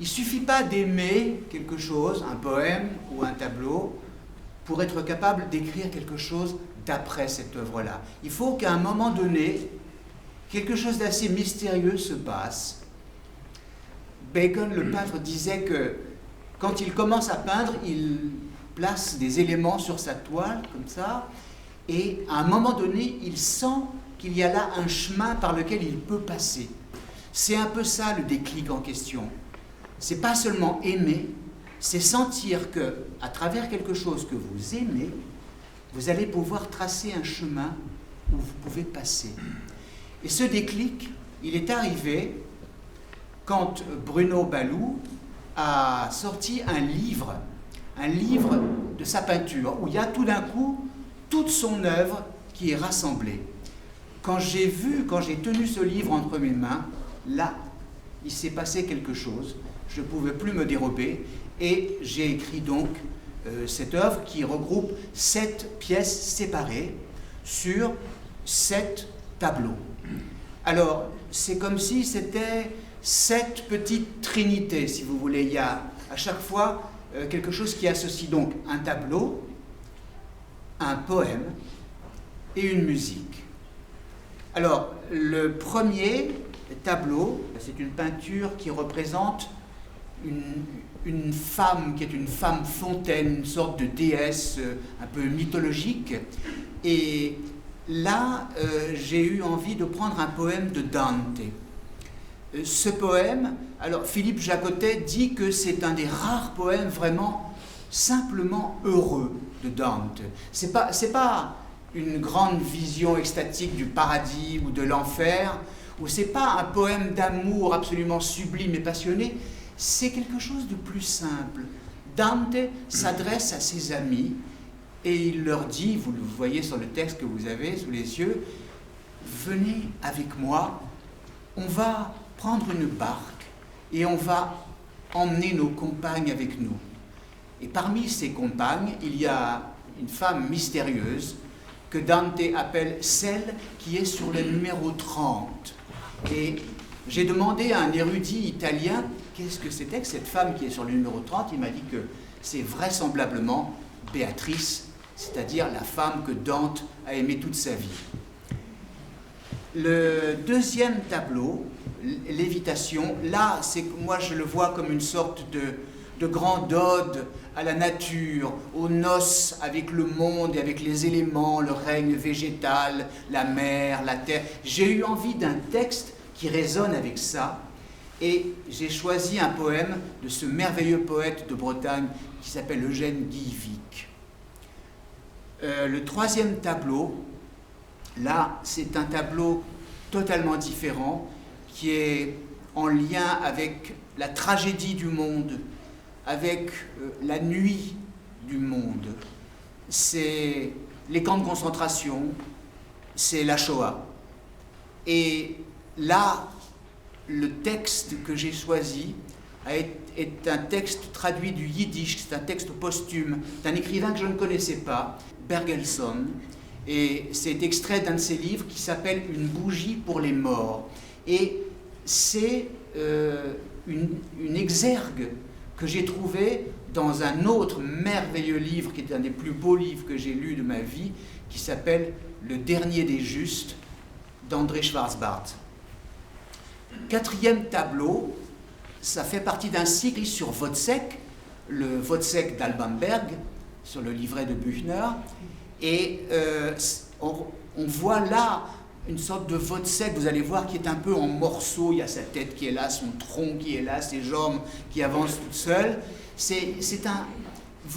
Il ne suffit pas d'aimer quelque chose, un poème ou un tableau, pour être capable d'écrire quelque chose d'après cette œuvre-là. Il faut qu'à un moment donné, quelque chose d'assez mystérieux se passe. Bacon, le peintre, disait que quand il commence à peindre, il place des éléments sur sa toile, comme ça, et à un moment donné, il sent qu'il y a là un chemin par lequel il peut passer. C'est un peu ça le déclic en question. C'est pas seulement aimer, c'est sentir que, à travers quelque chose que vous aimez, vous allez pouvoir tracer un chemin où vous pouvez passer. Et ce déclic, il est arrivé quand Bruno Ballou a sorti un livre de sa peinture, où il y a tout d'un coup toute son œuvre qui est rassemblée. Quand j'ai tenu ce livre entre mes mains, là, il s'est passé quelque chose. Je ne pouvais plus me dérober et j'ai écrit donc cette œuvre qui regroupe 7 pièces séparées sur 7 tableaux. Alors, c'est comme si c'était 7 petites trinités, si vous voulez. Il y a à chaque fois quelque chose qui associe donc un tableau, un poème et une musique. Alors, le premier tableau, c'est une peinture qui représente une femme qui est une femme fontaine, une sorte de déesse un peu mythologique. Et là, j'ai eu envie de prendre un poème de Dante. Ce poème, alors Philippe Jacotet dit que c'est un des rares poèmes vraiment simplement heureux de Dante. C'est pas une grande vision extatique du paradis ou de l'enfer, ou c'est pas un poème d'amour absolument sublime et passionné. C'est quelque chose de plus simple. Dante s'adresse à ses amis et il leur dit, vous le voyez sur le texte que vous avez sous les yeux, venez avec moi, on va prendre une barque et on va emmener nos compagnes avec nous. Et parmi ces compagnes, il y a une femme mystérieuse que Dante appelle celle qui est sur le numéro 30. Et j'ai demandé à un érudit italien qu'est-ce que c'était que cette femme qui est sur le numéro 30. Il m'a dit que c'est vraisemblablement Béatrice, c'est-à-dire la femme que Dante a aimée toute sa vie. Le deuxième tableau, Lévitation, là, moi je le vois comme une sorte de grande ode à la nature, aux noces avec le monde et avec les éléments, le règne végétal, la mer, la terre. J'ai eu envie d'un texte qui résonne avec ça, et j'ai choisi un poème de ce merveilleux poète de Bretagne qui s'appelle Eugène Guillevic. Le troisième tableau, là, c'est un tableau totalement différent, qui est en lien avec la tragédie du monde, avec la nuit du monde. C'est les camps de concentration, c'est la Shoah. Et là, le texte que j'ai choisi est un texte traduit du yiddish, c'est un texte posthume d'un écrivain que je ne connaissais pas, Bergelsson, et c'est extrait d'un de ses livres qui s'appelle « Une bougie pour les morts ». Et c'est une exergue que j'ai trouvée dans un autre merveilleux livre, qui est un des plus beaux livres que j'ai lus de ma vie, qui s'appelle « Le dernier des justes » d'André Schwarzbart. Quatrième tableau, ça fait partie d'un cycle sur Wozzeck, le Wozzeck d'Alban Berg, sur le livret de Büchner, et on voit là une sorte de Wozzeck, vous allez voir, qui est un peu en morceaux. Il y a sa tête qui est là, son tronc qui est là, ses jambes qui avancent toutes seules.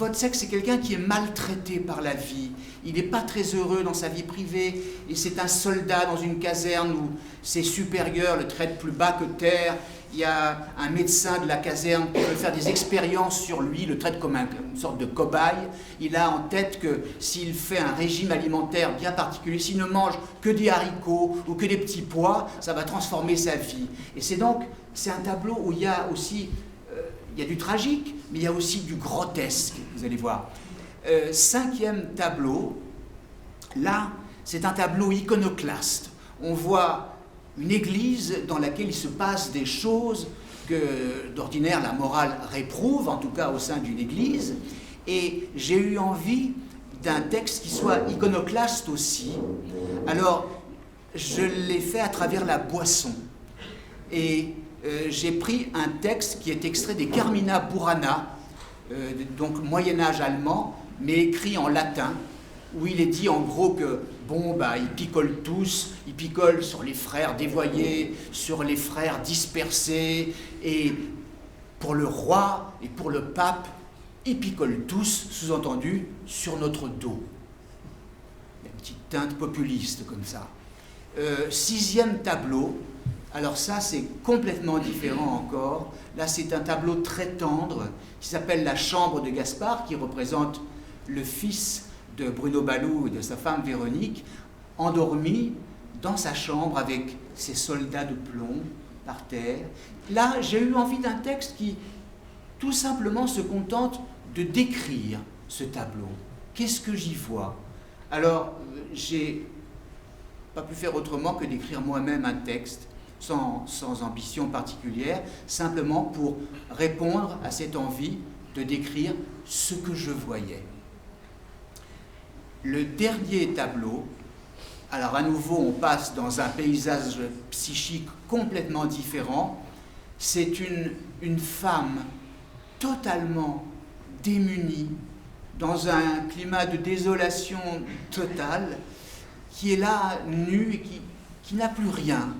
Wozzeck, c'est quelqu'un qui est maltraité par la vie. Il n'est pas très heureux dans sa vie privée. Et c'est un soldat dans une caserne où ses supérieurs le traitent plus bas que terre. Il y a un médecin de la caserne qui veut faire des expériences sur lui, le traite comme une sorte de cobaye. Il a en tête que s'il fait un régime alimentaire bien particulier, s'il ne mange que des haricots ou que des petits pois, ça va transformer sa vie. Et c'est un tableau où il y a aussi il y a du tragique, mais il y a aussi du grotesque, vous allez voir. Cinquième tableau, là, c'est un tableau iconoclaste. On voit une église dans laquelle il se passe des choses que d'ordinaire la morale réprouve, en tout cas au sein d'une église, et j'ai eu envie d'un texte qui soit iconoclaste aussi. Alors, je l'ai fait à travers la boisson. Et j'ai pris un texte qui est extrait des Carmina Burana, donc Moyen-Âge allemand, mais écrit en latin, où il est dit en gros que, bon, bah, ils picolent tous, ils picolent sur les frères dévoyés, sur les frères dispersés, et pour le roi et pour le pape, ils picolent tous, sous-entendu, sur notre dos. Il y a une petite teinte populiste comme ça. 6e tableau, alors ça c'est complètement différent encore. Là c'est un tableau très tendre qui s'appelle La Chambre de Gaspard, qui représente le fils de Bruno Ballou et de sa femme Véronique, endormi dans sa chambre avec ses soldats de plomb par terre. Là j'ai eu envie d'un texte qui tout simplement se contente de décrire ce tableau. Qu'est-ce que j'y vois? Alors, j'ai pas pu faire autrement que d'écrire moi-même un texte, sans ambition particulière, simplement pour répondre à cette envie de décrire ce que je voyais. Le dernier tableau, alors à nouveau on passe dans un paysage psychique complètement différent, c'est une femme totalement démunie, dans un climat de désolation totale, qui est là, nue, et qui n'a plus rien.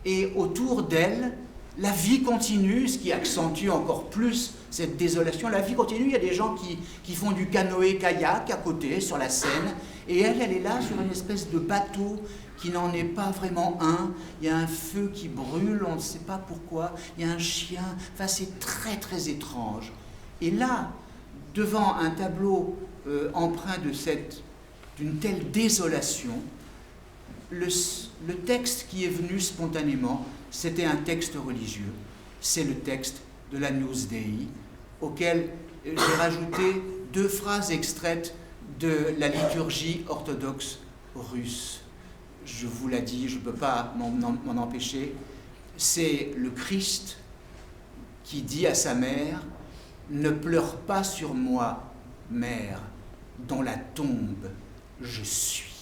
Et autour d'elle, la vie continue, ce qui accentue encore plus cette désolation. La vie continue, il y a des gens qui font du canoë-kayak à côté, sur la Seine, et elle est là sur une espèce de bateau qui n'en est pas vraiment un. Il y a un feu qui brûle, on ne sait pas pourquoi, il y a un chien, enfin c'est très très étrange. Et là, devant un tableau empreint d'une telle désolation, le texte qui est venu spontanément, c'était un texte religieux. C'est le texte de l'Agnus Dei, auquel j'ai rajouté 2 phrases extraites de la liturgie orthodoxe russe. Je vous l'ai dit, je ne peux pas m'en empêcher. C'est le Christ qui dit à sa mère: « Ne pleure pas sur moi, mère, dans la tombe je suis. »